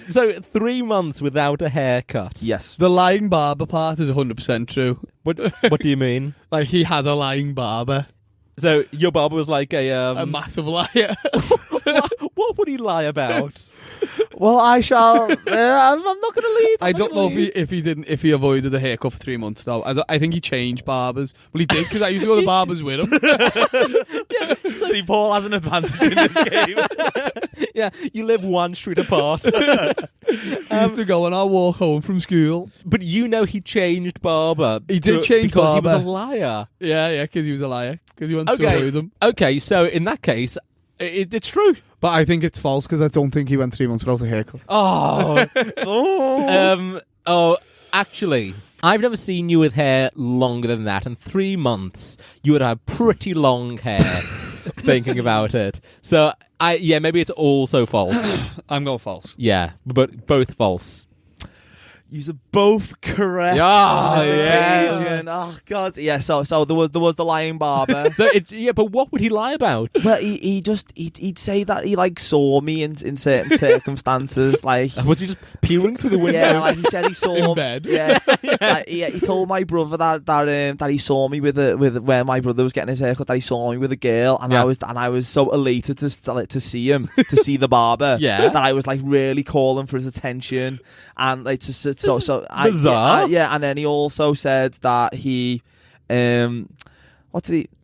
So 3 months without a haircut. Yes. The lying barber part is 100% true. What do you mean? Like, he had a lying barber. So your barber was like A massive liar. what would he lie about? Well, I shall. I'm not going to lead. I don't know if he avoided a haircut for 3 months though. I think he changed barbers. Well, he did because I used to go to the barbers with him. See, Paul has an advantage in this game. Yeah, you live one street apart. He used to go on our walk home from school. But you know he changed barber. He did change because barber. he was a liar. Yeah, because he was a liar. Because he wanted to Okay. avoid them. Okay, so in that case, it's true. But I think it's false because I don't think he went 3 months without a haircut. Oh, actually, I've never seen you with hair longer than that. And 3 months, you would have pretty long hair. Thinking about it, so maybe it's also false. I'm going false. Yeah, but both false. You're both correct. Ah, on this yes. occasion. Oh God, yeah. So there was the lying barber. So but what would he lie about? Well, he'd say that he like saw me in certain circumstances, like Was he just peering through the window? yeah, like he said he saw In me. bed. Yeah, like, he told my brother that he saw me with where my brother was getting his haircut. That he saw me with a girl, and Yeah. I was so elated to see him, to see the barber. Yeah. that I was like really calling for his attention, and like bizarre. yeah. And then he also said that he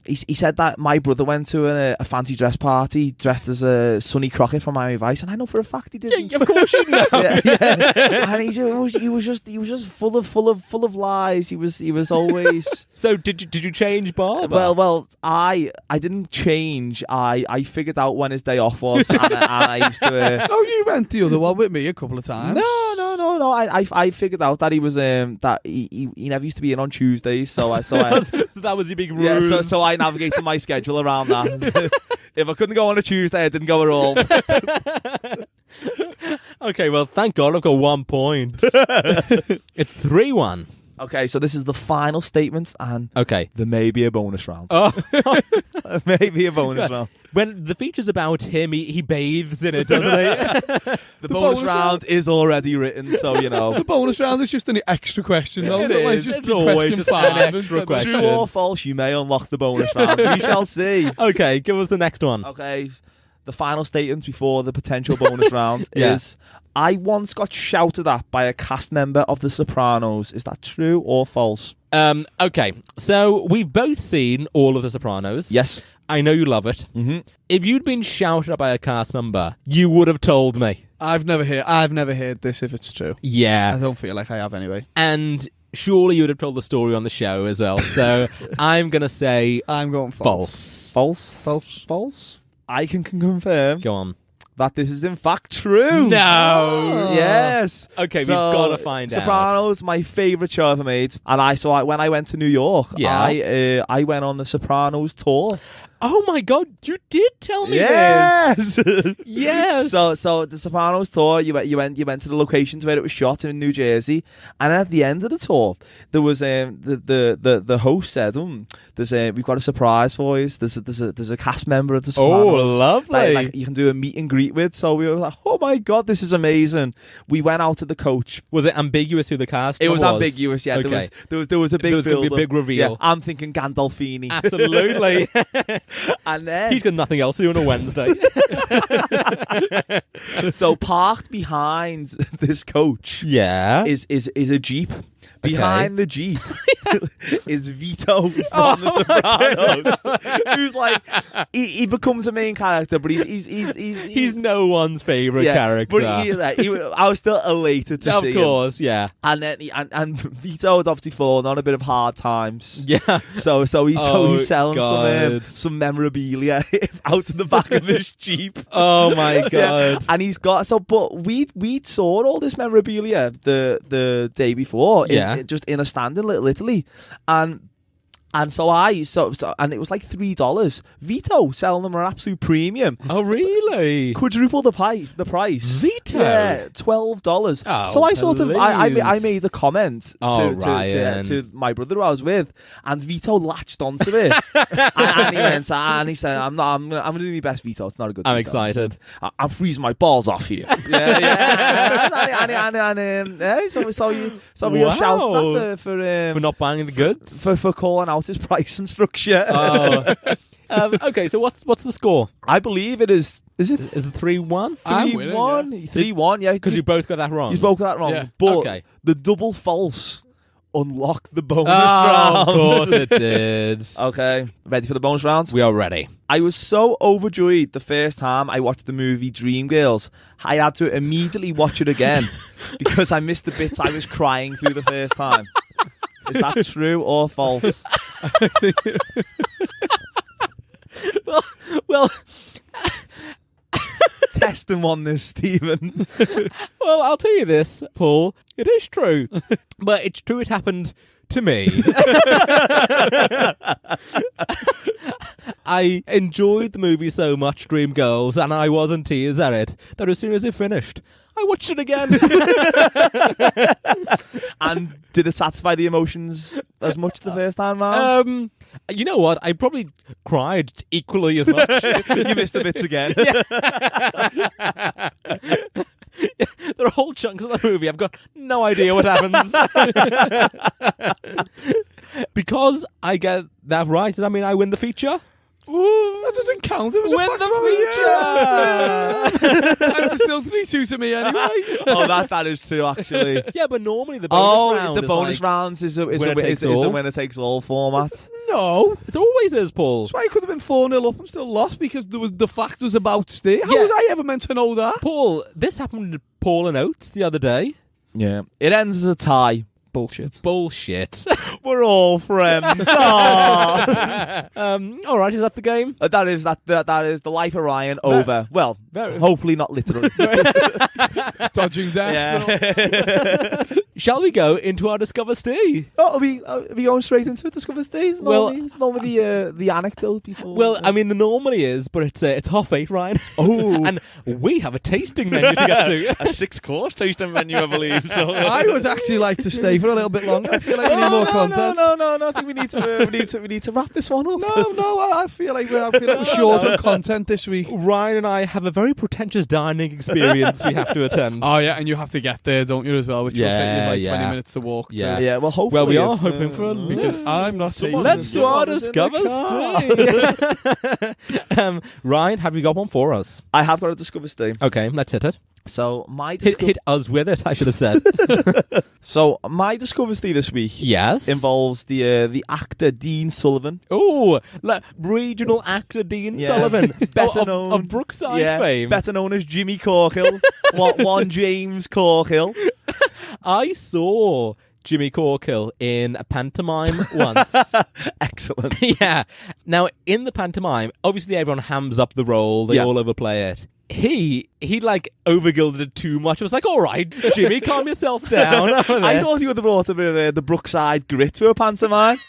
he said that my brother went to a fancy dress party dressed as a Sonny Crockett from Miami Vice, and I know for a fact he didn't. Of course you know. Yeah. And he was just full of lies. He was always. So did you change barber? Well, I didn't change. I figured out when his day off was, and I used to. Oh, you went the other one with me a couple of times. No. I figured out that he was that he never used to be in on Tuesdays, so I so that was your big ruse. yeah, so I navigated my schedule around that. If I couldn't go on a Tuesday, I didn't go at all. Okay, well, thank God I've got 1 point. It's 3-1. Okay, so this is the final statement, and Okay. there may be a bonus round. Oh, Maybe a bonus round. when the feature's about him, he bathes in it, doesn't he? The bonus round is already written, so you know. The bonus round is just an extra question, though. It Otherwise, is. just It's be always question just an 5 extra instead. question. True or false, you may unlock the bonus round. We shall see. Okay, give us the next one. Okay, the final statement before the potential bonus round Yeah. is: I once got shouted at by a cast member of The Sopranos. Is that true or false? Okay, so we've both seen all of The Sopranos. Yes. I know you love it. Mm-hmm. If you'd been shouted at by a cast member, you would have told me. I've never heard this if it's true. I Yeah. don't feel like I have anyway. And surely you would have told the story on the show as well. So I'm going to say I'm going false. false. False. I can confirm Go on. that this is in fact true. No. Yes. Okay, So, we've got to find out. Sopranos, my favourite show ever made, and when I went to New York, Yeah. I went on the Sopranos tour. Oh my God, you did tell me Yes. this. Yes. So the Sopranos tour, you went to the locations where it was shot in New Jersey, and at the end of the tour, there was the host said, we've got a surprise for you. There's a cast member of the Sopranos. Oh, lovely. Like you can do a meet and greet with. So we were like, oh my God, this is amazing. We went out to the coach. Was it ambiguous who the cast It was ambiguous, yeah. Okay. There was a big There was gonna be a build-up. big reveal. Yeah, I'm thinking Gandolfini. Absolutely. And then He's got nothing else to do on a Wednesday. so parked behind this coach Yeah. is a Jeep. Behind the Jeep is Vito from The Sopranos, who's like he becomes a main character, but He's no one's favourite character. But I was still elated to of see course, yeah. him. And then and Vito had obviously fallen on a bit of hard times. Yeah. So he's selling God. some memorabilia out of the back of his Jeep. Oh my God. Yeah. And he's got but we saw all this memorabilia the day before, just in a stand in Little Italy, and so and it was like $3. Vito selling them at an absolute premium. Oh really? Quadruple the price. Vito? Yeah, $12. Oh, so I sort of I please. made a comment Ryan. to my brother who I was with, and Vito latched onto it, and he went and he said, "I'm gonna do my best, Vito. It's not a good. I'm Vito. excited. I'm freezing my balls off here." So we were shouting at For not buying the goods? for calling out his pricing structure. Oh. Okay, so what's the score? I believe it is. Is it Is it 3-1? I'm winning, 3-1? 3-1, yeah. Because you both got that wrong. You spoke that wrong. Yeah. But Okay. the double false unlocked the bonus Oh, round. of course it did. Okay, ready for the bonus round? We are ready. I was so overjoyed the first time I watched the movie Dreamgirls, I had to immediately watch it again because I missed the bits I was crying through the first time. Is that true or false? Well, Testing on this, Stephen. well, I'll tell you this, Paul. It is true. But it's true it happened to me. I enjoyed the movie so much, Dreamgirls, and I was in tears at it, that as soon as it finished, I watched it again. And did it satisfy the emotions as much the first time round? You know what? I probably cried equally as much. You missed the bits again. There are whole chunks of the movie I've got no idea what happens. Because I get that right, does that mean I win the feature? Ooh, that doesn't count. It was Win a fact the feature! And it was still 3-2 to me anyway. Oh, that is true, actually. Yeah, but normally the bonus round the is bonus like, rounds is a all. winner takes all format. No. It always is, Paul. That's why I could have been 4-0 up and still lost because the fact was about stay. How Yeah. was I ever meant to know that? Paul, this happened to Paul and Oates the other day. Yeah, it ends as a tie. Bullshit. Bullshit. We're all friends. Aw. All right, is that the game? that is the life of Ryan over. Well, Very- hopefully not literally. Dodging death. Yeah. shall we go into our Discover Steve? Oh, are we going straight into it? Discover Stays? Well- It's normally the anecdote before. Well, I mean, the normally is, but it's 8:30, Ryan. Oh. And we have a tasting menu to get to. a 6-course tasting menu, I believe. So I would actually like to stay for a little bit longer. I feel like we need more content. No. I think we need to wrap this one up. No, I feel like we're short on content this week. Ryan and I have a very pretentious dining experience we have to attend. Oh yeah, and you have to get there, don't you, as well? Which will take you like 20 Yeah. minutes to walk. Yeah. To. Yeah, well, hopefully. Well, we are if, hoping for a Because I'm not taking. Let's do our Discover Steve. Ryan, have you got one for us? I have got a Discover Stay. Okay, let's hit it. So my Hit us with it, I should have said. my Discover Stay this week Yes. involves the actor Dean Sullivan. Oh, regional actor Dean Yeah. Sullivan, Better of known- Brookside fame. better known as Jimmy Corkhill. one James Corkhill. I saw Jimmy Corkhill in a pantomime once. Excellent. Yeah. Now, in the pantomime, obviously everyone hams up the role. They Yeah. all overplay it. He like overgilded it too much. I was like, all right, Jimmy, calm yourself down. over I there." thought he would have brought a bit of the Brookside grit to a pantomime.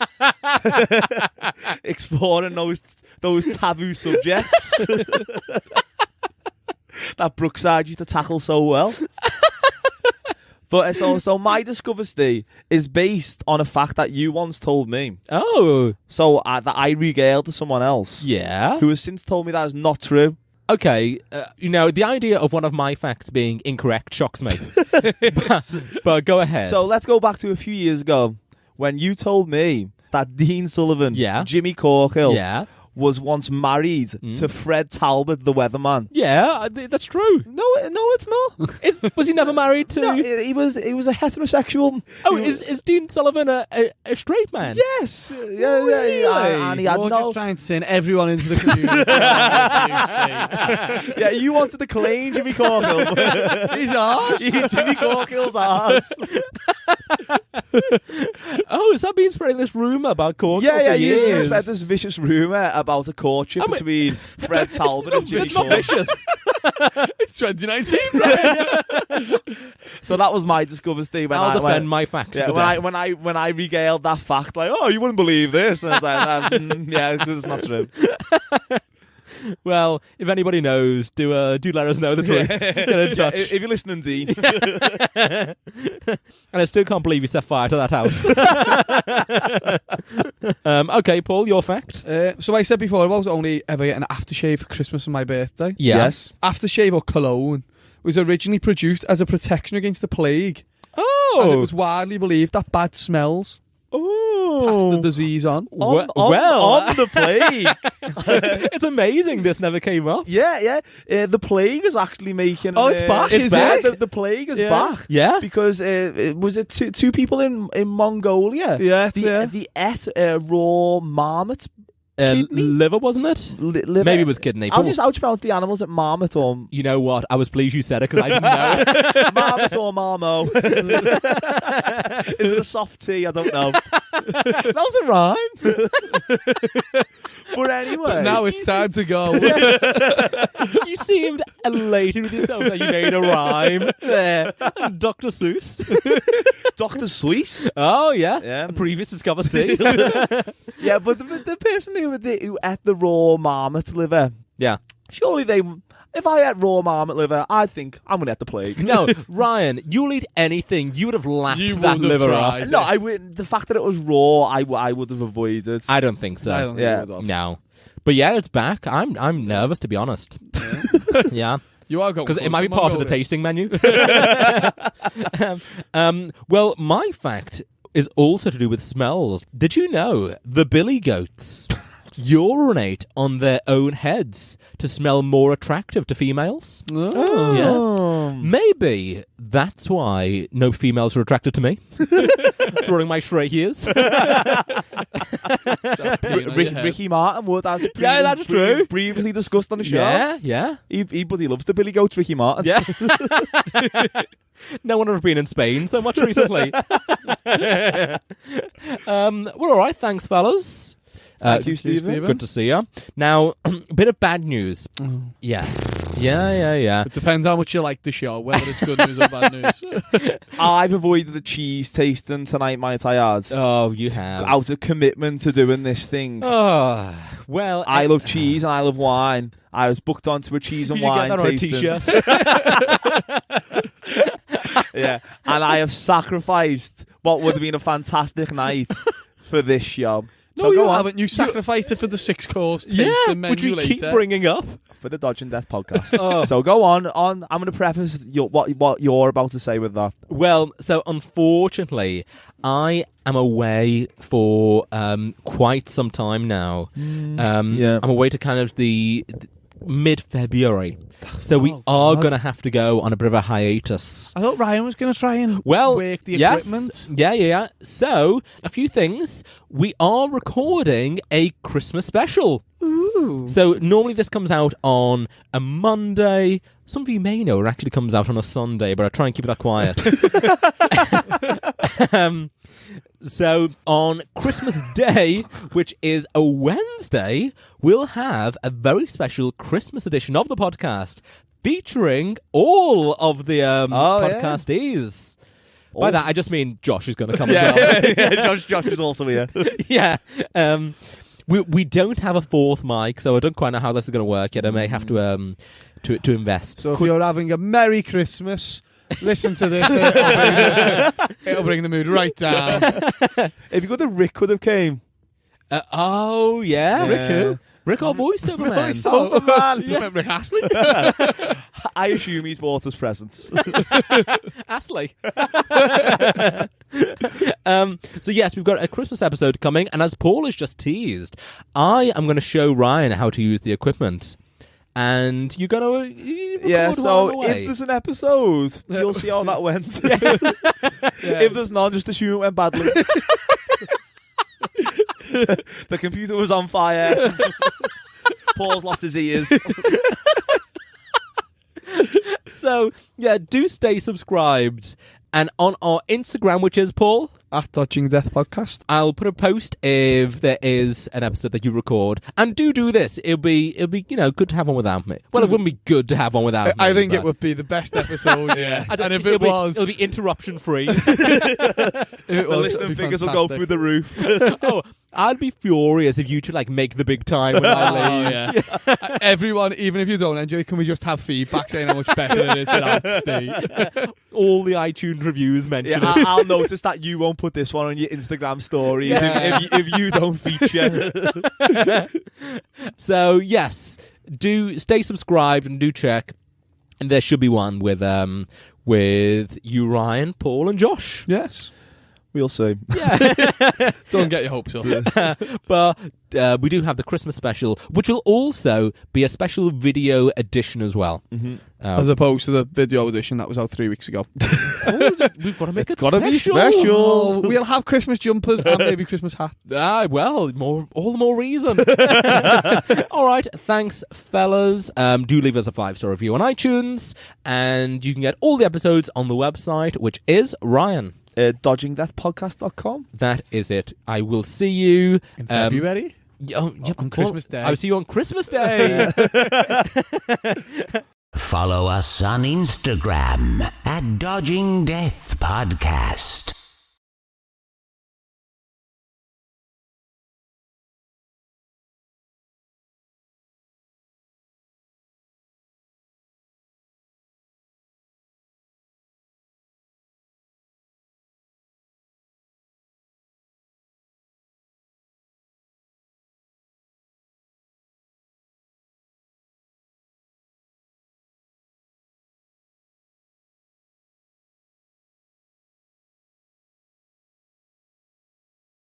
Exploring those taboo subjects that Brookside used to tackle so well. But so my Discover Stay is based on a fact that you once told me. Oh, So that I regaled to someone else yeah. who has since told me that is not true. Okay, the idea of one of my facts being incorrect shocks me. but go ahead. So let's go back to a few years ago when you told me that Dean Sullivan, Yeah. Jimmy Corkhill, yeah. was once married to Fred Talbot, the weatherman. Yeah, that's true. No, it's not. Was he never married to... No, he was a heterosexual. Oh, is Dean Sullivan a straight man? Yes. Yeah. And he had You're no. just trying to send everyone into the community. Yeah, you wanted to claim Jimmy Corkhill. He's ours. Jimmy Corkhill's ass. Oh, has that been spreading this rumour about Corkhill Yeah. for You years? spread this vicious rumor about a courtship between Fred Talbot and Jimmy It's not Corkhill. vicious. It's 2019, right? So that was my Discover Stay when I'll I defend when, my facts. yeah, to the when death. I when I regaled that fact, like, oh, you wouldn't believe this. And I was like, yeah, because it's not true. Well, if anybody knows, do let us know the truth. Get in touch. If you're listening, Dean. And I still can't believe you set fire to that house. Okay, Paul, your fact. So I said before, I was only ever getting an aftershave for Christmas and my birthday. Yes. Aftershave or cologne was originally produced as a protection against the plague. Oh. And it was widely believed that bad smells passed the disease on. Well, on the plague. it's amazing this never came up. Yeah. The plague is actually making. Oh, it's back, is it? The plague is Yeah. back. Yeah. Because was it two people in Mongolia? Yeah, The ate raw marmot. Kidney? Liver, wasn't it? Liver. Maybe it was kidney. How do you pronounce the animals at marmot or You know what? I was pleased you said it because I didn't know. marmot or marmo? Is it a soft tea? I don't know. That was a rhyme. But anyway, But now it's time to go. You seemed elated with yourself that you made a rhyme there. Dr. Seuss. Dr. Seuss. Oh, yeah. Yeah. A previous Discover Steve. Yeah, but the person who ate the raw marmot liver, Yeah. surely they. If I ate raw marmot liver, I'd think I'm gonna have the plague. No, Ryan, you'll eat anything. You would have lapped You that would have liver tried. off. No, I would. The fact that it was raw, I would have avoided. I don't think so. I don't think Yeah. it was off. No. But yeah, it's back. I'm nervous, to be honest. Yeah. You are going Because it might be part of the tasting menu. Well, my fact is also to do with smells. Did you know the billy goats urinate on their own heads to smell more attractive to females? Oh. Yeah. Maybe that's why no females are attracted to me. During my Shrek years. Ricky Martin would, as Yeah, that's true. previously discussed on the show. Yeah. He bloody loves the Billy Goats, Ricky Martin. Yeah. No one has been in Spain so much recently. Well, all right. Thanks, fellas. Thank you, Stephen. Good to see you. Now, a bit of bad news. Yeah. Yeah. It depends how much you like the show, whether it's good news or bad news. I've avoided the cheese tasting tonight, might I add. Oh, you have. Out of commitment to doing this thing. Oh, well, I love cheese and I love wine. I was booked onto a cheese and you should wine get that on a tasting. t-shirt. Yeah, and I have sacrificed what would have been a fantastic night for this show. No, So you go on. haven't. You sacrificed it for the 6-course tasting Yeah, menu which we later. keep bringing up. For the Dodge and Death podcast. Oh. So go on. I'm going to preface what you're about to say with that. Well, so unfortunately, I am away for quite some time now. Yeah. I'm away to kind of the mid-February. So we are going to have to go on a bit of a hiatus. I thought Ryan was going to try and work the yes. equipment. Yeah. So, a few things. We are recording a Christmas special. Ooh. So, normally this comes out on a Monday. Some of you may know it actually comes out on a Sunday, but I try and keep that quiet. So, on Christmas Day, which is a Wednesday, we'll have a very special Christmas edition of the podcast featuring all of the podcastees. By that, I just mean Josh is going to come as well. Yeah, Josh is also here. Yeah. We don't have a fourth mic, so I don't quite know how this is going to work yet. I may have to invest. So if you're having a Merry Christmas, listen to this. It'll bring the mood right down. If you go to Rick could have came. Oh, yeah. Rick who? Rick, our voiceover man. Voiceover man. You remember Rick Astley? I assume he's bought us presents. Astley. So yes, we've got a Christmas episode coming, and as Paul has just teased, I am going to show Ryan how to use the equipment. And you're going to Yeah, so if there's an episode, you'll see how that went. If there's none, just assume it went badly. The computer was on fire. Paul's lost his ears. So, yeah, do stay subscribed. And on our Instagram, which is, Paul? At Dodging Death Podcast. I'll put a post if there is an episode that you record. And do this. It'll be good to have one without me. Well, it wouldn't be good to have one without me. I think but it would be the best episode. Yeah. And if it'll be interruption free. The listening figures will go through the roof. Oh, I'd be furious if you two make the big time when I leave. Yeah. Everyone, even if you don't enjoy, can we just have feedback saying how much better it is without Steve? All the iTunes reviews mention Yeah, it. I'll notice that you won't put this one on your Instagram stories if you don't feature. So, yes, do stay subscribed and do check. And there should be one with you, Ryan, Paul, and Josh. Yes. We'll see. Yeah. Don't get your hopes up. But we do have the Christmas special, which will also be a special video edition as well. Mm-hmm. As opposed to the video edition that was out 3 weeks ago. We've got to make It's it gotta be special. special. Oh, we'll have Christmas jumpers and maybe Christmas hats. Well, all the more reason. All right, thanks, fellas. Do leave us a 5-star review on iTunes, and you can get all the episodes on the website, which is Ryan. DodgingDeathPodcast.com. That is it. I will see you In February? on Christmas Day. I will see you on Christmas Day. Follow us on Instagram at Dodging Death Podcast.